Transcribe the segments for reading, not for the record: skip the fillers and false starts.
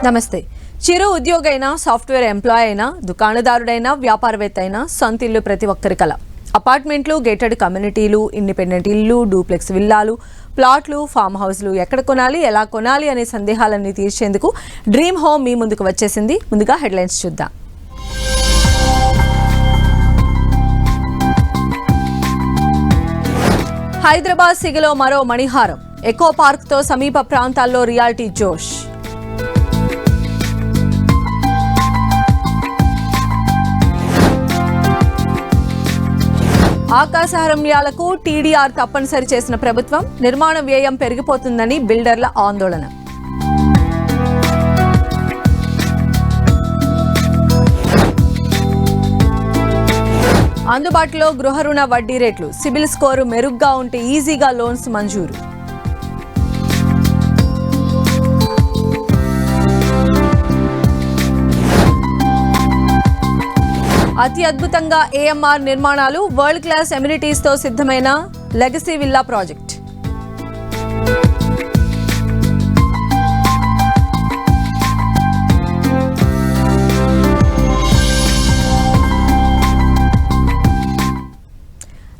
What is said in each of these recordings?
నమస్తే. చిరు ఉద్యోగి అయినా, సాఫ్ట్వేర్ ఎంప్లాయీ అయినా, దుకాణదారుడైనా, వ్యాపారవేత్త అయినా సొంత ఇల్లు ప్రతి ఒక్కరి కల. అపార్ట్మెంట్లు, గేటెడ్ కమ్యూనిటీలు, ఇండిపెండెంట్ ఇల్లు, డూప్లెక్స్ విల్లాలు, ప్లాట్లు, ఫామ్ హౌస్లు ఎక్కడ కొనాలి, ఎలా కొనాలి అనే సందేహాలన్నీ తీర్చేందుకు డ్రీమ్ హోమ్ మీ ముందుకు వచ్చేసింది. ముందుగా హెడ్లైన్స్ చూద్దాం. హైదరాబాద్ సిగలో మరో మణిహారం. ఎకో పార్క్తో సమీప ప్రాంతాల్లో రియాలిటీ జోష్. ఆకాశహర్మ్యాలకు టీడీఆర్ తప్పనిసరి చేసిన ప్రభుత్వం. నిర్మాణ వ్యయం పెరిగిపోతుందని బిల్డర్ల ఆందోళన. అందుబాటులో గృహ రుణ వడ్డీ రేట్లు. సిబిల్ స్కోరు మెరుగ్గా ఉంటే ఈజీగా లోన్స్ మంజూరు. అతి అద్భుతంగా ఏఎంఆర్ నిర్మాణాలు. వరల్డ్ క్లాస్ ఎమ్యూనిటీస్ తో సిద్ధమైన లెగసీ విల్లా ప్రాజెక్ట్.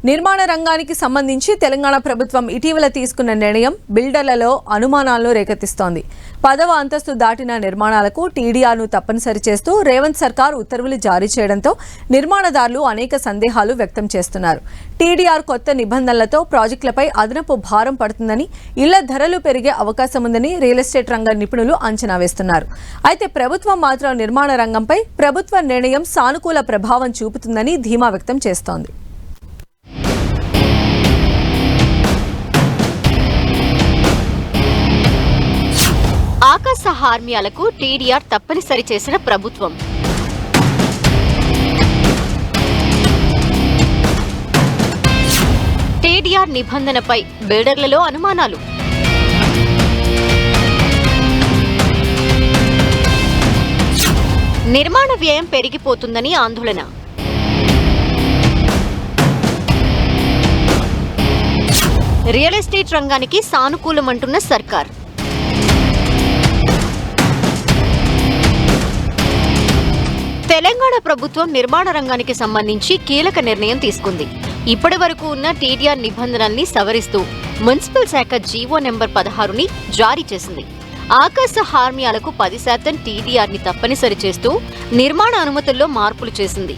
నిర్మాణ రంగానికి సంబంధించి తెలంగాణ ప్రభుత్వం ఇటీవల తీసుకున్న నిర్ణయం బిల్డర్లలో అనుమానాలను రేకెత్తిస్తోంది. 10వ అంతస్తు దాటిన నిర్మాణాలకు టీడీఆర్ను తప్పనిసరి చేస్తూ రేవంత్ సర్కార్ ఉత్తర్వులు జారీ చేయడంతో నిర్మాణదారులు అనేక సందేహాలు వ్యక్తం చేస్తున్నారు. టీడీఆర్ కొత్త నిబంధనలతో ప్రాజెక్టులపై అదనపు భారం పడుతుందని, ఇళ్ల ధరలు పెరిగే అవకాశం ఉందని రియల్ ఎస్టేట్ రంగ నిపుణులు అంచనా వేస్తున్నారు. అయితే ప్రభుత్వం మాత్రం నిర్మాణ రంగంపై ప్రభుత్వ నిర్ణయం సానుకూల ప్రభావం చూపుతుందని ధీమా వ్యక్తం చేస్తోంది. ఆకాశహర్మ్యాలకు టీడీఆర్ తప్పనిసరి చేసిన ప్రభుత్వం. టీడీఆర్ నిబంధనపై బిల్డర్లలో అనుమానాలు. నిర్మాణ వ్యయం పెరిగిపోతుందని ఆందోళన. రియల్ ఎస్టేట్ రంగానికి సానుకూలమంటున్న సర్కార్. తెలంగాణ ప్రభుత్వం నిర్మాణ రంగానికి సంబంధించి కీలక నిర్ణయం తీసుకుంది. ఇప్పటి వరకు ఉన్న టీడీఆర్ నిబంధనల్ని సవరిస్తూ మున్సిపల్ శాఖ జీవో నెంబర్ 16ని జారీ చేసింది. ఆకాశహర్మ్యాలకు 10% టీడీఆర్ని తప్పనిసరి చేస్తూ నిర్మాణ అనుమతుల్లో మార్పులు చేసింది.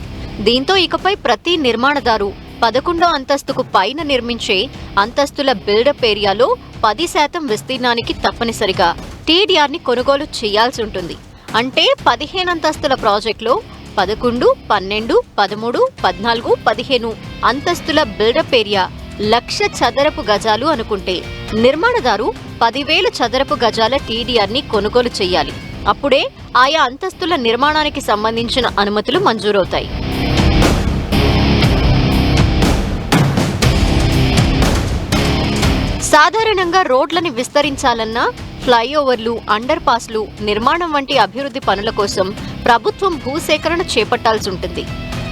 దీంతో ఇకపై ప్రతి నిర్మాణదారు 11వ అంతస్తుకు పైన నిర్మించే అంతస్తుల బిల్డప్ ఏరియాలో 10% విస్తీర్ణానికి తప్పనిసరిగా టీడీఆర్ని కొనుగోలు చేయాల్సి ఉంటుంది. అంటే 15 అంతస్తుల ప్రాజెక్టులో 11, 12, 13, 14, 15 అంతస్తుల బిల్డప్ ఏరియా 1,00,000 చదరపు గజాలు అనుకుంటే నిర్మాణదారు 10,000 చదరపు గజాల టీడీఆర్ని కొనుగోలు చేయాలి. అప్పుడే ఆయా అంతస్తుల నిర్మాణానికి సంబంధించిన అనుమతులు మంజూరవుతాయి. సాధారణంగా రోడ్లని విస్తరించాలన్నా, ఫ్లైఓవర్లు, అండర్ పాస్లు నిర్మాణం వంటి అభివృద్ధి పనుల కోసం ప్రభుత్వం భూసేకరణ చేపట్టాల్సి ఉంటుంది.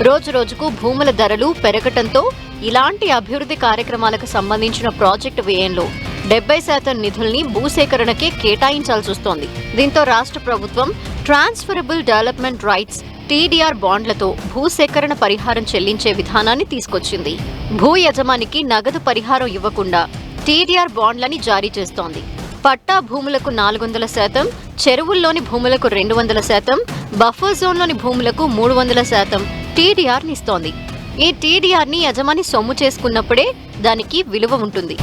రోజురోజుకు భూముల ధరలు పెరగటంతో ఇలాంటి అభివృద్ధి కార్యక్రమాలకు సంబంధించిన ప్రాజెక్టు వ్యయంలో 70% నిధుల్ని భూసేకరణకే కేటాయించాల్సి వస్తోంది. దీంతో రాష్ట్ర ప్రభుత్వం ట్రాన్స్ఫరబుల్ డెవలప్మెంట్ రైట్స్ టీడీఆర్ బాండ్లతో భూసేకరణ పరిహారం చెల్లించే విధానాన్ని తీసుకొచ్చింది. భూ యజమానికి నగదు పరిహారం ఇవ్వకుండా టీడీఆర్ బాండ్లని జారీ చేస్తోంది. పట్టా భూములకు 400%, చెరువుల్లోని భూములకు 200%, బఫర్ జోన్లోని భూములకు 300% టీడీఆర్ని ఇస్తోంది. ఈ టీడీఆర్ని యజమాని సొమ్ము చేసుకున్నప్పుడే దానికి విలువ ఉంటుంది.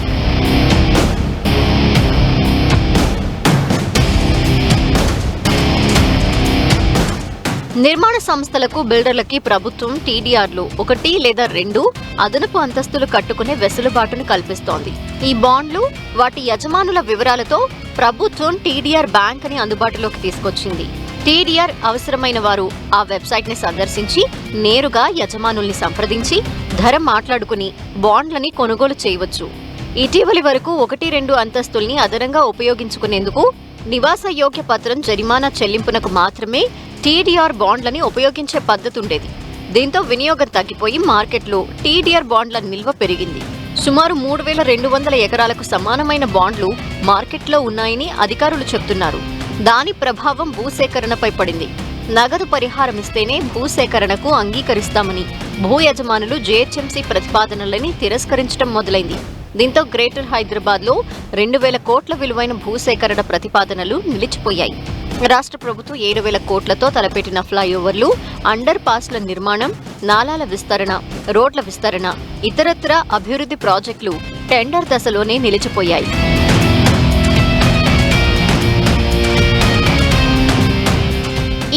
నిర్మాణ సంస్థలకు, బిల్డర్లకి ప్రభుత్వం టీడీఆర్లు 1 లేదా 2 అదనపు అంతస్తులు కట్టుకునే వెసులుబాటును కల్పిస్తోంది. ఈ బాండ్లు, వాటి యజమానుల వివరాలతో ప్రభుత్వం టీడీఆర్ బ్యాంక్ అని అందుబాటులోకి తీసుకొచ్చింది. టీడీఆర్ అవసరమైన వారు ఆ వెబ్సైట్ ని సందర్శించి నేరుగా యజమానుల్ని సంప్రదించి ధర మాట్లాడుకుని బాండ్లని కొనుగోలు చేయవచ్చు. ఇటీవలి వరకు 1-2 అంతస్తుల్ని అదనంగా ఉపయోగించుకునేందుకు నివాసయోగ్య పత్రం జరిమానా చెల్లింపునకు మాత్రమే టీడీఆర్ బాండ్లని ఉపయోగించే పద్ధతి ఉండేది. దీంతో వినియోగం తగ్గిపోయి మార్కెట్లో టీడీఆర్ బాండ్ల నిల్వ పెరిగింది. సుమారు 3,200 ఎకరాలకు సమానమైన బాండ్లు మార్కెట్లో ఉన్నాయని అధికారులు చెబుతున్నారు. దాని ప్రభావం భూసేకరణపై పడింది. నగదు పరిహారం ఇస్తేనే భూసేకరణకు అంగీకరిస్తామని భూ యజమానులు జీహెచ్ఎంసీ ప్రతిపాదనలని తిరస్కరించడం మొదలైంది. దీంతో గ్రేటర్ హైదరాబాద్లో 2,000 కోట్ల విలువైన భూసేకరణ ప్రతిపాదనలు నిలిచిపోయాయి. రాష్ట్ర ప్రభుత్వం 7,000 కోట్లతో తలపెట్టిన ఫ్లైఓవర్లు, అండర్ పాస్ల నిర్మాణం, నాలాల విస్తరణ, రోడ్ల విస్తరణ, ఇతరత్ర అభివృద్ధి ప్రాజెక్టులు టెండర్ దశలోనే నిలిచిపోయాయి.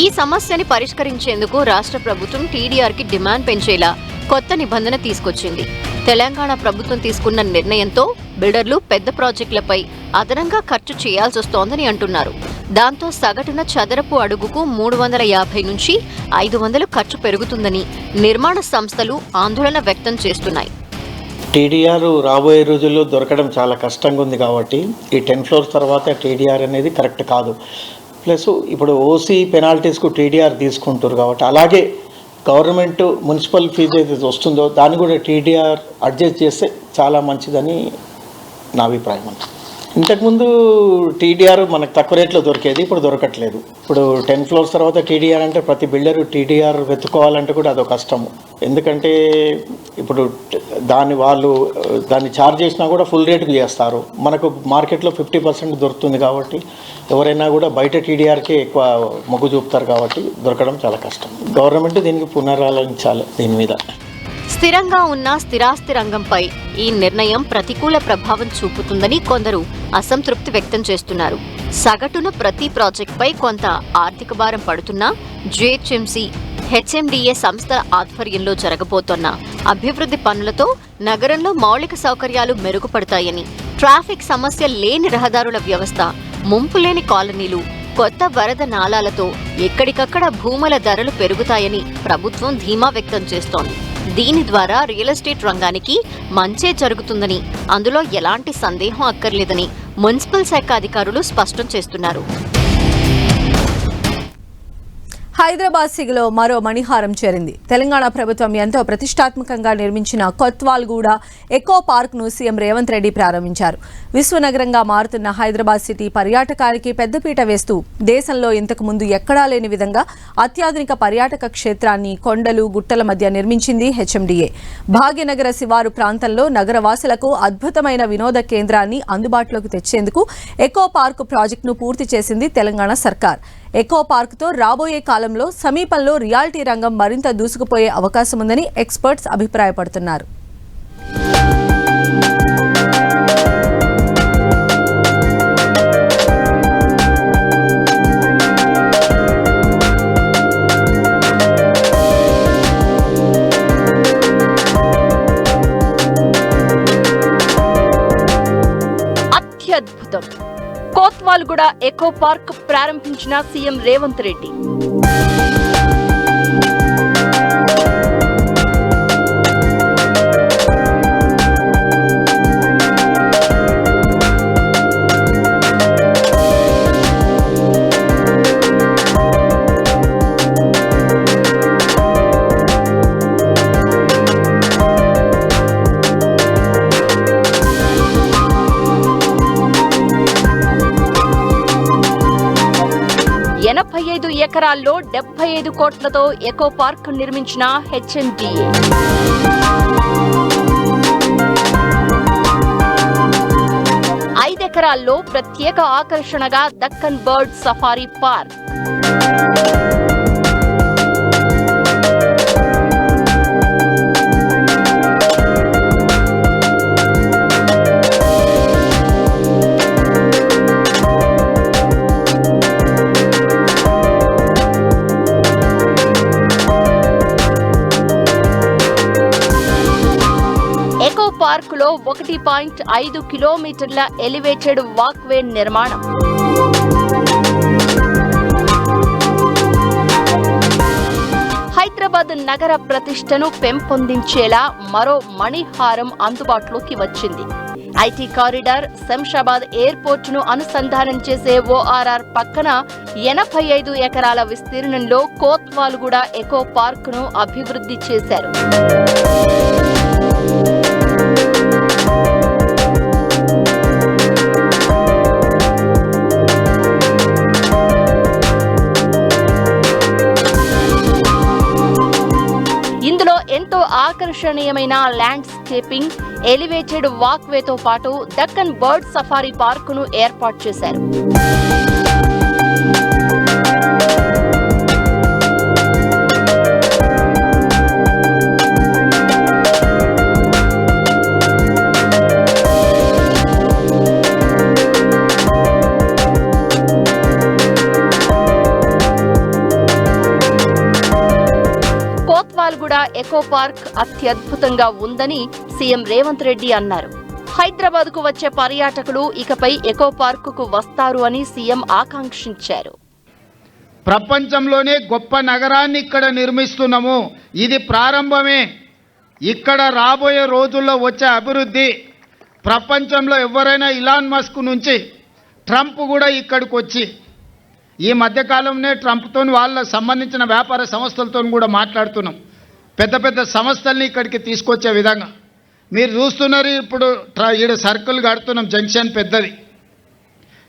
ఈ సమస్యని పరిష్కరించేందుకు రాష్ట్ర ప్రభుత్వం టీడీఆర్కి డిమాండ్ పెంచేలా కొత్త నిబంధన తీసుకొచ్చింది. తెలంగాణ ప్రభుత్వం తీసుకున్న నిర్ణయంతో బిల్డర్లు పెద్ద ప్రాజెక్టులపై అదనంగా ఖర్చు చేయాల్సొస్తోందని అంటున్నారు. దాంతో సగటున చదరపు అడుగుకు 350 నుంచి 500 ఖర్చు పెరుగుతుందని నిర్మాణ సంస్థలు ఆందోళన వ్యక్తం చేస్తున్నాయి. టీడీఆర్ రాబోయే రోజుల్లో దొరకడం చాలా కష్టంగా ఉంది కాబట్టి ఈ 10 ఫ్లోర్స్ తర్వాత టీడీఆర్ అనేది కరెక్ట్ కాదు. ప్లస్ ఇప్పుడు ఓసీ పెనాల్టీస్కు టీడీఆర్ తీసుకుంటారు కాబట్టి అలాగే గవర్నమెంట్ మున్సిపల్ ఫీజు ఏదైతే వస్తుందో దాన్ని కూడా టీడీఆర్ అడ్జస్ట్ చేస్తే చాలా మంచిదని నా అభిప్రాయం. ఇంతకుముందు టీడీఆర్ మనకు తక్కువ రేట్లో దొరికేది, ఇప్పుడు దొరకట్లేదు. ఇప్పుడు 10 ఫ్లోర్స్ తర్వాత టీడీఆర్ అంటే ప్రతి బిల్డర్ టీడీఆర్ వెతుక్కోవాలంటే కూడా అదొక కష్టము. ఎందుకంటే ఇప్పుడు దాన్ని ఛార్జ్ చేసినా కూడా ఫుల్ రేటుకు చేస్తారు. మనకు మార్కెట్లో 50% దొరుకుతుంది కాబట్టి ఎవరైనా కూడా బయట టీడీఆర్కే ఎక్కువ మొగ్గు చూపుతారు కాబట్టి దొరకడం చాలా కష్టం. గవర్నమెంట్ దీనికి పునరాలోచించాలి దీని మీద. స్థిరంగా ఉన్న స్థిరాస్తి రంగంపై ఈ నిర్ణయం ప్రతికూల ప్రభావం చూపుతుందని కొందరు అసంతృప్తి వ్యక్తం చేస్తున్నారు. సగటున ప్రతి ప్రాజెక్టుపై కొంత ఆర్థిక భారం పడుతున్నా జీహెచ్ఎంసీ, హెచ్ఎండిఏ సంస్థల ఆధ్వర్యంలో జరగబోతోన్న అభివృద్ధి పనులతో నగరంలో మౌలిక సౌకర్యాలు మెరుగుపడతాయని, ట్రాఫిక్ సమస్య లేని రహదారుల వ్యవస్థ, ముంపు లేని కాలనీలు, కొత్త వరద నాలాలతో ఎక్కడికక్కడ భూముల ధరలు పెరుగుతాయని ప్రభుత్వం ధీమా వ్యక్తం చేస్తోంది. దీని ద్వారా రియల్ ఎస్టేట్ రంగానికి మంచే జరుగుతుందని, అందులో ఎలాంటి సందేహం అక్కర్లేదని మున్సిపల్ శాఖ అధికారులు స్పష్టం చేస్తున్నారు. హైదరాబాద్ సిగలో మరో మణిహారం చేరింది. తెలంగాణ ప్రభుత్వం ఎంతో ప్రతిష్టాత్మకంగా నిర్మించిన కొత్వాల్గూడ ఎకో పార్క్ ను సీఎం రేవంత్ రెడ్డి ప్రారంభించారు. విశ్వనగరంగా మారుతున్న హైదరాబాద్ సిటీ పర్యాటకానికి పెద్దపీట వేస్తూ దేశంలో ఇంతకు ముందు ఎక్కడా లేని విధంగా అత్యాధునిక పర్యాటక క్షేత్రాన్ని కొండలు, గుట్టల మధ్య నిర్మించింది హెచ్ఎండిఏ. భాగ్యనగర శివారు ప్రాంతంలో నగరవాసులకు అద్భుతమైన వినోద కేంద్రాన్ని అందుబాటులోకి తెచ్చేందుకు ఎకో పార్క్ ప్రాజెక్టును పూర్తి చేసింది తెలంగాణ సర్కార్. ఎకో పార్క్తో రాబోయే కాలంలో సమీపంలో రియాలిటీ రంగం మరింత దూసుకుపోయే అవకాశం ఉందని ఎక్స్పర్ట్స్ అభిప్రాయపడుతున్నారు. అత్యద్భుతం. కోత్వాల్గూడ ఎకో పార్క్ ప్రారంభించిన సీఎం రేవంత్ రెడ్డి. ఎకరాల్లో 75 కోట్లతో ఎకో పార్క్ నిర్మించిన హెచ్ఎండిఏ. ఎకరాల్లో ప్రత్యేక ఆకర్షణగా దక్కన్ బర్డ్ సఫారీ పార్క్. పార్కులో 1.5 కిలోమీటర్ల ఎలివేటెడ్ వాక్వే నిర్మాణం. హైదరాబాద్ నగర ప్రతిష్టను పెంపొందించేలా మరో మణిహారం అందుబాటులోకి వచ్చింది. ఐటీ కారిడార్, శంషాబాద్ ఎయిర్పోర్ట్ ను అనుసంధానం చేసే ఓఆర్ఆర్ పక్కన 85 ఎకరాల విస్తీర్ణంలో కోత్వాల్గూడ ఎకో పార్క్ ను అభివృద్ధి చేశారు. ఆకర్షణీయమైన ల్యాండ్స్కేపింగ్, ఎలివేటెడ్ వాక్వేతో పాటు దక్కన్ బర్డ్ సఫారీ పార్కును ఏర్పాటు చేశారు. కోత్వాల్గూడ ఎకో పార్క్ అత్యద్భుతంగా ఉందని సీఎం రేవంత్ రెడ్డి అన్నారు. హైదరాబాద్ కు వచ్చే పర్యాటకులు ఇకపై ఎకో పార్కుకు వస్తారు అని సీఎం ఆకాంక్షించారు. ప్రపంచంలోనే గొప్ప నగరాన్ని ఇక్కడ నిర్మిస్తున్నాము. ఇది ప్రారంభమే. ఇక్కడ రాబోయే రోజుల్లో వచ్చే అభివృద్ధి ప్రపంచంలో ఎవరైనా ఇలాన్ మస్క్ నుంచి ట్రంప్ కూడా ఇక్కడికి వచ్చి ఈ మధ్యకాలంలో ట్రంప్తో వాళ్ళ సంబంధించిన వ్యాపార సంస్థలతో కూడా మాట్లాడుతున్నాం. పెద్ద పెద్ద సంస్థల్ని ఇక్కడికి తీసుకొచ్చే విధంగా మీరు చూస్తున్నారు. ఇప్పుడు ఈడ సర్కిల్ కడుతున్నాం, జంక్షన్ పెద్దది.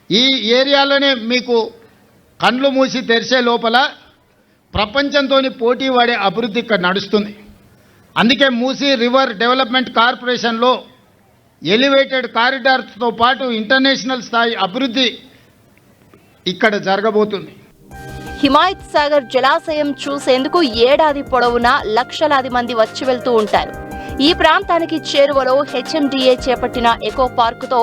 ఈ ఏరియాలోనే మీకు కండ్లు మూసి తెరిచే లోపల ప్రపంచంతో పోటీ పడే అభివృద్ధి ఇక్కడ నడుస్తుంది. అందుకే మూసీ రివర్ డెవలప్మెంట్ కార్పొరేషన్లో ఎలివేటెడ్ కారిడార్స్తో పాటు ఇంటర్నేషనల్ స్థాయి అభివృద్ధి ఇక్కడ జరగబోతుంది. హిమాయత్ సాగర్ జలాశయం చూసేందుకు ఏడాది పొడవునా లక్షలాది మంది వచ్చి వెళ్తూ ఉంటారు. ఈ ప్రాంతానికి చేరువలో హెచ్ఎండిఏ చేపట్టిన ఎకో పార్కుతో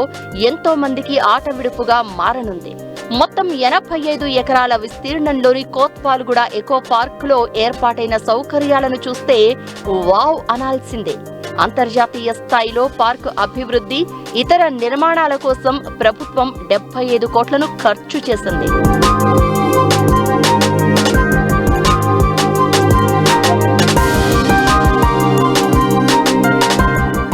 ఎంతో మందికి ఆట విడుపుగా మారనుంది. మొత్తం 85 ఎకరాల విస్తీర్ణంలోని కోత్వాల్గూడ ఎకో పార్కులో ఏర్పాటైన సౌకర్యాలను చూస్తే వావ్ అనాల్సిందే. అంతర్జాతీయ స్థాయిలో పార్కు అభివృద్ధి, ఇతర నిర్మాణాల కోసం ప్రభుత్వం 75 కోట్లను ఖర్చు చేసింది.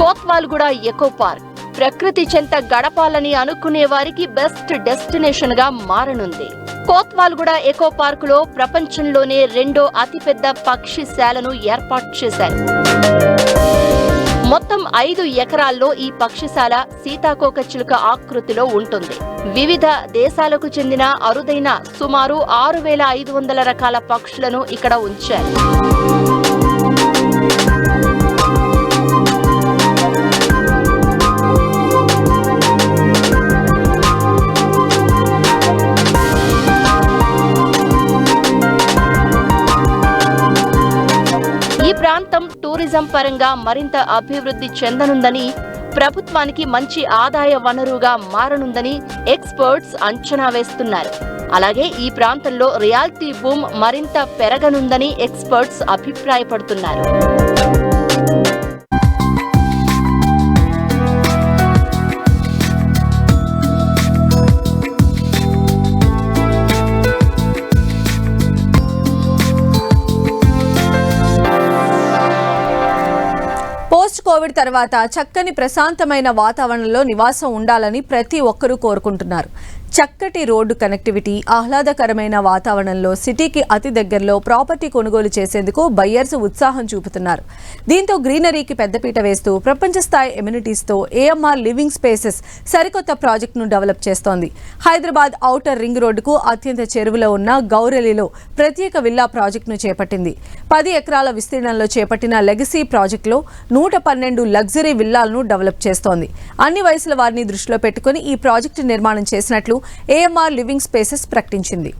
కోత్వాల్గూడ ఎకో పార్క్ ప్రకృతి చెంత గడపాలని అనుకునే వారికి బెస్ట్ డెస్టినేషన్ గా మారనుంది. కోత్వాల్గూడ ఎకో పార్కులో ప్రపంచంలోనే 2వ అతిపెద్ద పక్షిశాలను ఏర్పాటు చేశారు. మొత్తం 5 ఎకరాల్లో ఈ పక్షిశాల సీతాకోకచిలుక ఆకృతిలో ఉంటుంది. వివిధ దేశాలకు చెందిన అరుదైన సుమారు 6500 రకాల పక్షులను ఇక్కడ ఉంచారు. ఈ ప్రాంతం టూరిజం పరంగా మరింత అభివృద్ధి చెందనుందని, ప్రభుత్వానికి మంచి ఆదాయ వనరుగా మారనుందని ఎక్స్పర్ట్స్ అంచనా వేస్తున్నారు. అలాగే ఈ ప్రాంతంలో రియాలిటీ బూమ్ మరింత పెరగనుందని ఎక్స్పర్ట్స్ అభిప్రాయపడుతున్నారు. కోవిడ్ తర్వాత చక్కని ప్రశాంతమైన వాతావరణంలో నివాసం ఉండాలని ప్రతి ఒక్కరూ కోరుకుంటున్నారు. చక్కటి రోడ్డు కనెక్టివిటీ, ఆహ్లాదకరమైన వాతావరణంలో సిటీకి అతి దగ్గరలో ప్రాపర్టీ కొనుగోలు చేసేందుకు బయ్యర్స్ ఉత్సాహం చూపుతున్నారు. దీంతో గ్రీనరీకి పెద్దపీట వేస్తూ ప్రపంచ స్థాయి ఎమ్యూనిటీస్తో ఏఎంఆర్ లివింగ్ స్పేసెస్ సరికొత్త ప్రాజెక్టును డెవలప్ చేస్తోంది. హైదరాబాద్ ఔటర్ రింగ్ రోడ్డుకు అత్యంత చెరువులో ఉన్న గౌరెలిలో ప్రత్యేక విల్లా ప్రాజెక్టును చేపట్టింది. 10 ఎకరాల విస్తీర్ణంలో చేపట్టిన లెగసీ ప్రాజెక్టులో 112 లగ్జరీ విల్లాలను డెవలప్ చేస్తోంది. అన్ని వయసుల వారిని దృష్టిలో పెట్టుకుని ఈ ప్రాజెక్టు నిర్మాణం చేసినట్లు ఏఎంఆర్ లివింగ్ స్పేసెస్ ప్రకటించింది.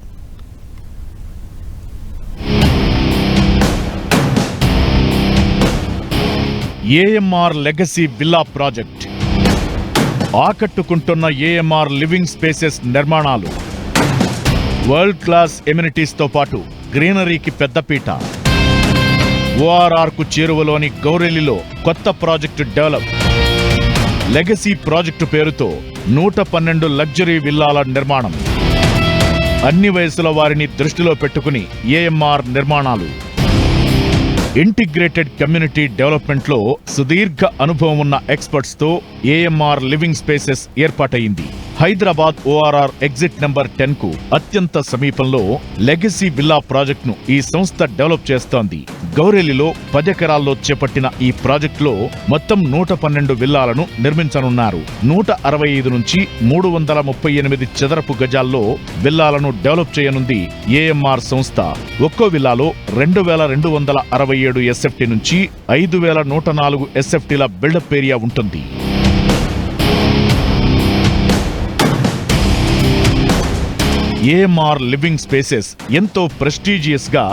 ఏఎంఆర్ లెగసీ విల్లా ప్రాజెక్ట్ ఆకట్టుకుంటున్న ఏఎంఆర్ లివింగ్ స్పేసెస్ నిర్మాణాలు వరల్డ్ క్లాస్ ఎమ్యూనిటీస్తో పాటు గ్రీనరీకి పెద్దపీట. ఓఆర్ఆర్కు చేరువలోని గౌరెలిలో కొత్త ప్రాజెక్టు డెవలప్. లెగసీ ప్రాజెక్టు పేరుతో 112 లగ్జరీ విల్లాల నిర్మాణం. అన్ని వయసుల వారిని దృష్టిలో పెట్టుకుని ఏఎంఆర్ నిర్మాణాలు. ఇంటిగ్రేటెడ్ కమ్యూనిటీ డెవలప్మెంట్లో సుదీర్ఘ అనుభవం ఉన్న ఎక్స్పర్ట్స్తో ఏఎంఆర్ లివింగ్ స్పేసెస్ ఏర్పాటయింది. హైదరాబాద్ ORR ఎగ్జిట్ నెంబర్ 10 కు అత్యంత సమీపంలో లెగసీ విల్లా ప్రాజెక్టును ఈ సంస్థ డెవలప్ చేస్తోంది. గౌరెల్లిలో 10 ఎకరాల్లో చేపట్టిన ఈ ప్రాజెక్టులో మొత్తం 112 విల్లాలను నిర్మించనున్నారు. 165 నుంచి 338 చదరపు గజాల్లో విల్లాలను డెవలప్ చేయనుంది AMR సంస్థ. ఒక్కో విల్లాలో 2267 SFT నుంచి 5104 SFTల బిల్డప్ ఏరియా ఉంటుంది. AMR లివింగ్ స్పేసెస్ ఎంతో ప్రెస్టీజియస్ గా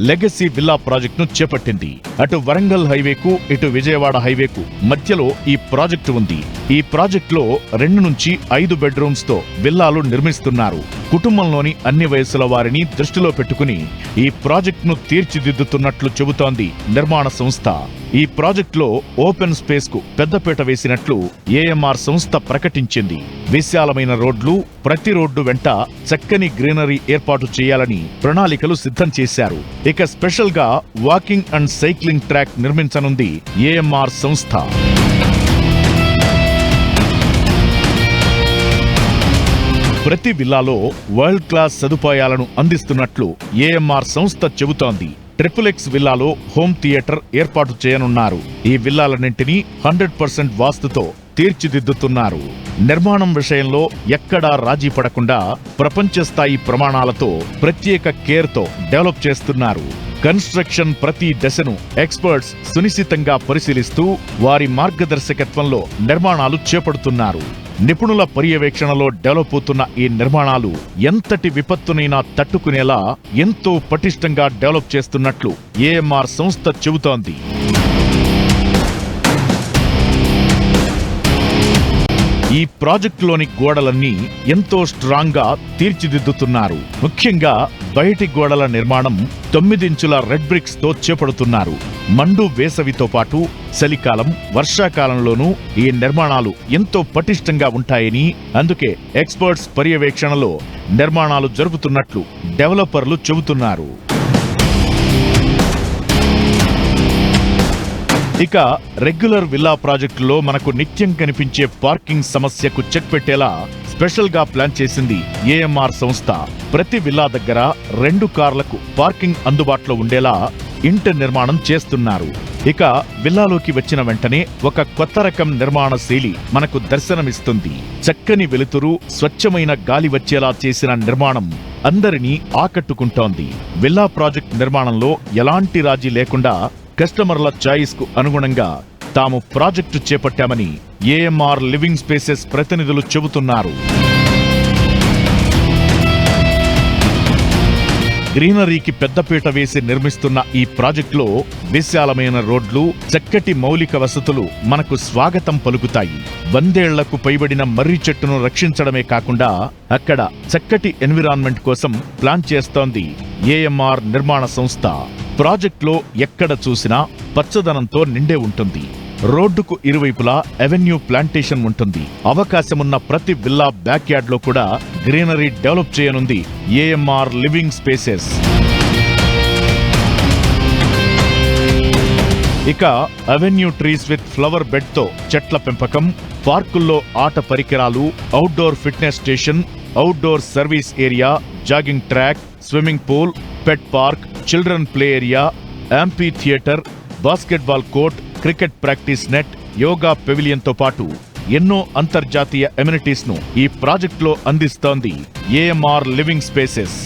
లెగసీ విల్లా ప్రాజెక్టును చేపట్టింది. అటు వరంగల్ హైవేకు ఇటు విజయవాడ హైవేకు మధ్యలో ఈ ప్రాజెక్టు ఉంది. ఈ ప్రాజెక్టులో 2 నుంచి 5 బెడ్రూమ్స్ తో విల్లాలు నిర్మిస్తున్నారు. కుటుంబంలోని అన్ని వయసుల వారిని దృష్టిలో పెట్టుకుని ఈ ప్రాజెక్టును తీర్చిదిద్దుతున్నట్లు చెబుతోంది నిర్మాణ సంస్థ. ఈ ప్రాజెక్టులో ఓపెన్ స్పేస్ కు పెద్దపీట వేసినట్లు AMR సంస్థ ప్రకటించింది. విశాలమైన రోడ్లు, ప్రతి రోడ్డు వెంట చక్కని గ్రీనరీ ఏర్పాటు చేయాలని ప్రణాళికలు సిద్ధం చేశారు. ఇక స్పెషల్ గా వాకింగ్ అండ్ సైక్లింగ్ ట్రాక్ నిర్మించనుంది AMR సంస్థ. ప్రతి విల్లాలో వరల్డ్ క్లాస్ సదుపాయాలను అందిస్తున్నట్లు AMR సంస్థ చెబుతోంది. XXX విల్లాలో హోమ్ థియేటర్ ఏర్పాటు చేయనున్నారు. ఈ విల్లాలన్నింటినీ 100% వాస్తుతో తీర్చిదిద్దుతున్నారు. నిర్మాణం విషయంలో ఎక్కడా రాజీ పడకుండా ప్రపంచ స్థాయి ప్రమాణాలతో ప్రత్యేక కేర్తో డెవలప్ చేస్తున్నారు. కన్స్ట్రక్షన్ ప్రతి దశను ఎక్స్పర్ట్స్ సునిశితంగా పరిశీలిస్తూ వారి మార్గదర్శకత్వంలో నిర్మాణాలు చేపడుతున్నారు. నిపుణుల పర్యవేక్షణలో డెవలప్ అవుతున్న ఈ నిర్మాణాలు ఎంతటి విపత్తునైనా తట్టుకునేలా ఎంతో పటిష్టంగా డెవలప్ చేస్తున్నట్లు AMR సంస్థ చెబుతోంది. ఈ ప్రాజెక్టులోని గోడలన్నీ ఎంతో స్ట్రాంగ్ గా తీర్చిదిద్దుతున్నారు. ముఖ్యంగా బయటి గోడల నిర్మాణం 9 ఇంచుల రెడ్ బ్రిక్స్ తో చేపడుతున్నారు. మండు వేసవితో పాటు చలికాలం, వర్షాకాలంలోనూ ఈ నిర్మాణాలు ఎంతో పటిష్టంగా ఉంటాయని, అందుకే ఎక్స్పర్ట్స్ పర్యవేక్షణలో నిర్మాణాలు జరుపుతున్నట్లు డెవలపర్లు చెబుతున్నారు. ఇక రెగ్యులర్ విల్లా ప్రాజెక్టులో మనకు నిత్యం కనిపించే పార్కింగ్ సమస్యకు చెక్ పెట్టేలా స్పెషల్ గా ప్లాన్ చేసింది AMR సంస్థ. ప్రతి విల్లా దగ్గర 2 కార్లకు పార్కింగ్ అందుబాటులో ఉండేలా ఇంటి నిర్మాణం చేస్తున్నారు. ఇక విల్లాలోకి వచ్చిన వెంటనే ఒక కొత్త రకం నిర్మాణ శైలి మనకు దర్శనమిస్తుంది. చక్కని వెలుతురు, స్వచ్ఛమైన గాలి వచ్చేలా చేసిన నిర్మాణం అందరినీ ఆకట్టుకుంటోంది. విల్లా ప్రాజెక్ట్ నిర్మాణంలో ఎలాంటి రాజీ లేకుండా కస్టమర్ల చాయిస్ కు అనుగుణంగా తాము ప్రాజెక్టు చేపట్టామని AMR లివింగ్ స్పేసెస్ ప్రతినిధులు చెబుతున్నారు. గ్రీనరీకి పెద్దపీట వేసి నిర్మిస్తున్న ఈ ప్రాజెక్టులో విశాలమైన రోడ్లు, చక్కటి మౌలిక వసతులు మనకు స్వాగతం పలుకుతాయి. 100 ఏళ్లకు పైబడిన మర్రి చెట్టును రక్షించడమే కాకుండా అక్కడ చక్కటి ఎన్విరాన్మెంట్ కోసం ప్లాన్ చేస్తోంది AMR నిర్మాణ సంస్థ. ప్రాజెక్టులో ఎక్కడ చూసినా పచ్చదనంతో నిండే ఉంటుంది. రోడ్డుకు ఇరువైపులా అవెన్యూ ప్లాంటేషన్ ఉంటుంది. అవకాశమున్న ప్రతి విల్లా బ్యాక్ యార్డ్ లో కూడా గ్రీనరీ డెవలప్ చేయనుంది AMR లివింగ్ స్పేసెస్. ఇక avenue trees with flower bed తో చెట్ల పెంపకం, పార్కుల్లో ఆట పరికరాలు, outdoor fitness station, outdoor service area, jogging track, swimming pool, pet park, children play area, amphitheatre, basketball court, cricket practice net, yoga పెవిలియన్తో పాటు ఎన్నో అంతర్జాతీయ ఎమ్యూనిటీస్ ను ఈ ప్రాజెక్టులో అందిస్తోంది AMR లివింగ్ స్పేసెస్.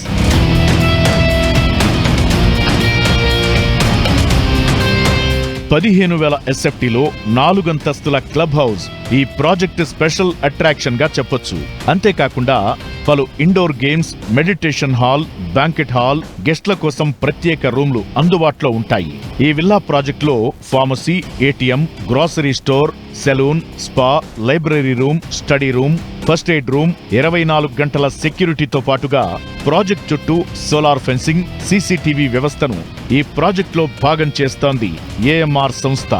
SFTలో 4 అంతస్తుల క్లబ్ హౌస్ ఈ ప్రాజెక్ట్ స్పెషల్ అట్రాక్షన్ గా చెప్పొచ్చు. అంతేకాకుండా పలు indoor games, meditation hall, banquet hall, గెస్ట్ల కోసం ప్రత్యేక రూమ్లు అందుబాటులో ఉంటాయి. ఈ విల్లా ప్రాజెక్టులో pharmacy, ATM, grocery store, salon, spa, library room, study room, first aid room, 24 గంటల సెక్యూరిటీతో పాటుగా ప్రాజెక్ట్ చుట్టూ సోలార్ ఫెన్సింగ్, CCTV వ్యవస్థను ఈ ప్రాజెక్టులో భాగం చేస్తోంది AMR సంస్థ.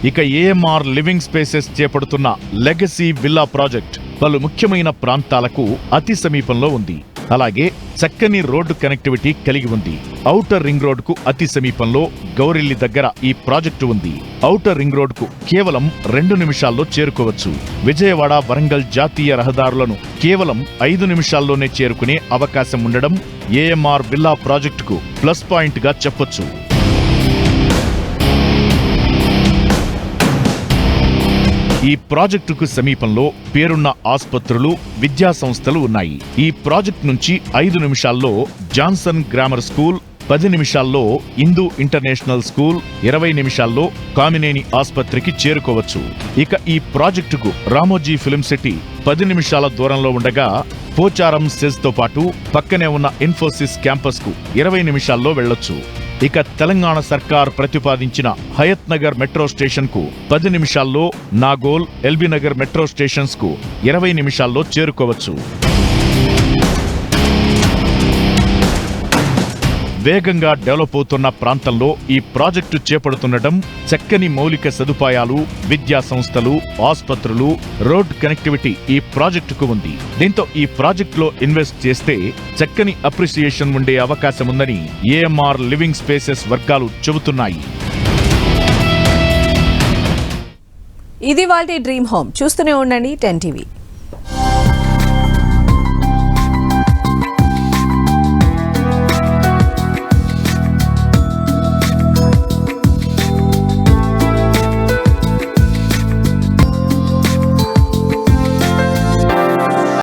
ఇక AMR లివింగ్ స్పేసెస్ చేపడుతున్న లెగసీ విల్లా ప్రాజెక్ట్ పలు ముఖ్యమైన ప్రాంతాలకు అతి సమీపంలో ఉంది. అలాగే చక్కని రోడ్డు కనెక్టివిటీ కలిగి ఉంది. ఔటర్ రింగ్ రోడ్డుకు అతి సమీపంలో గౌరెల్లి దగ్గర ఈ ప్రాజెక్టు ఉంది. ఔటర్ రింగ్ రోడ్డుకు కేవలం 2 నిమిషాల్లో చేరుకోవచ్చు. విజయవాడ వరంగల్ జాతీయ రహదారులను కేవలం 5 నిమిషాల్లోనే చేరుకునే అవకాశం ఉండడం ఏఎంఆర్ విల్లా ప్రాజెక్టుకు ప్లస్ పాయింట్ గా చెప్పొచ్చు. ఈ ప్రాజెక్టుకు సమీపంలో పేరున్న ఆసుపత్రులు, విద్యా సంస్థలు ఉన్నాయి. ఈ ప్రాజెక్టు నుంచి 5 నిమిషాల్లో జాన్సన్ గ్రామర్ స్కూల్, 10 నిమిషాల్లో హిందూ ఇంటర్నేషనల్ స్కూల్, 20 నిమిషాల్లో కామినేని ఆసుపత్రికి చేరుకోవచ్చు. ఇక ఈ ప్రాజెక్టుకు రామోజీ ఫిల్మ్ సిటీ 10 నిమిషాల దూరంలో ఉండగా పోచారం సెజ్ తో పాటు పక్కనే ఉన్న ఇన్ఫోసిస్ క్యాంపస్ కు 20 నిమిషాల్లో వెళ్లొచ్చు. ఇక తెలంగాణ సర్కార్ ప్రతిపాదించిన హయత్ నగర్ మెట్రో స్టేషన్ కు 10 నిమిషాల్లో, Nagole, LB Nagar metro stations కు 20 నిమిషాల్లో చేరుకోవచ్చు. వేగంగా డెవలప్ అవుతున్న ప్రాంతంలో ఈ ప్రాజెక్టు చేపడుతుండటం చక్కని మౌలిక సదుపాయాలు, విద్యా సంస్థలు, ఆసుపత్రులు, రోడ్ కనెక్టివిటీ ఈ ప్రాజెక్టుకు ఉంది. దీంతో ఈ ప్రాజెక్టులో ఇన్వెస్ట్ చేస్తే చక్కని అప్రిసియేషన్ ఉండే అవకాశం ఉందని ఏఎంఆర్ లివింగ్ స్పేసెస్ వర్గాలు చెబుతున్నాయి. ఇది వాటి డ్రీమ్ హోమ్. చూస్తూనే ఉండండి 10 టీవీ.